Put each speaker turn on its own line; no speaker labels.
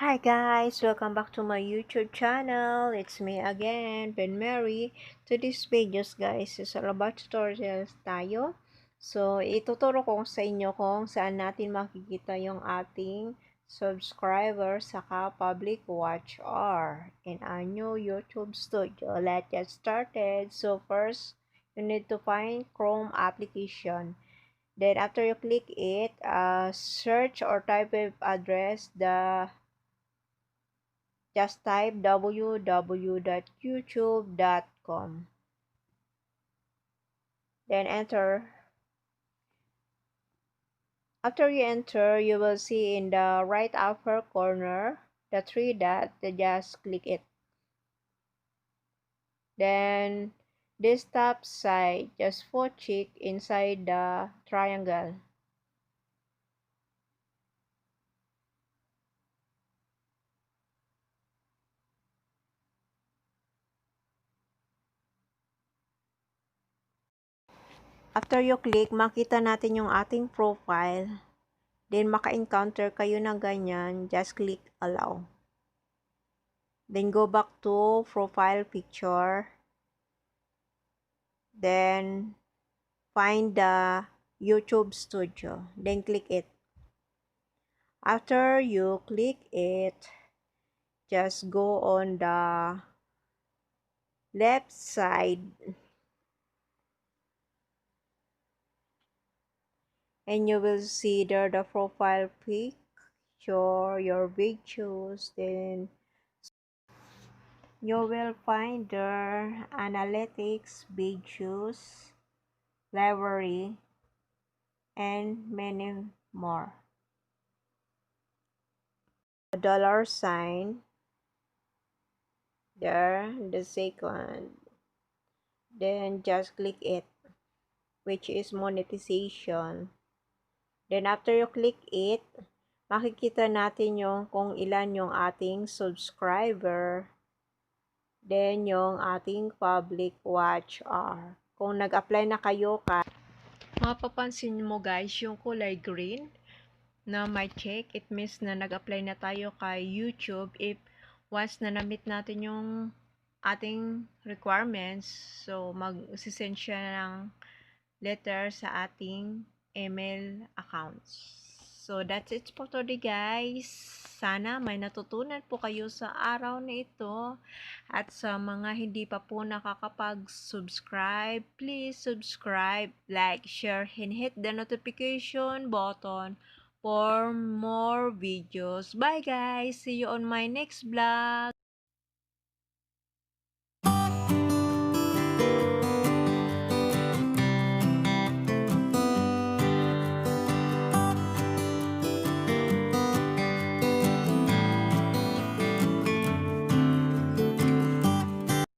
Hi guys, welcome back to my YouTube channel. It's me again, Ben Mary. Today's videos guys is all about tutorials tayo. So, ituturo ko sa inyo kung saan natin makikita yung ating subscriber saka public watch hour in our new YouTube studio. Let's get started. So, first, you need to find Chrome application. Then, after you click it, search or type of address just type www.youtube.com. Then enter. After you enter, you will see in the right upper corner the three dots. Just click it. Then this top side, just check inside the triangle. After you click, makita natin yung ating profile. Then maka-encounter kayo ng ganyan, just click allow. Then go back to profile picture. Then find the YouTube studio. Then click it. After you click it, just go on the left side and you will see there the profile picture, your videos. Then you will find there analytics, videos, library, and many more. A dollar sign there, the second. Then just click it, which is monetization. Then after you click it, makikita natin yung kung ilan yung ating subscriber. Then yung ating public watch hour. Kung nag-apply na kayo mapapansin mo guys yung kulay green na may check, it means na nag-apply na tayo kay YouTube if once na na-meet natin yung ating requirements. So, mag-send siya ng letter sa ating email accounts. So, that's it for today guys. Sana may natutunan po kayo sa araw na ito. At sa mga hindi pa po nakakapag-subscribe, please subscribe, like, share, and hit the notification button for more videos. Bye guys! See you on my next vlog!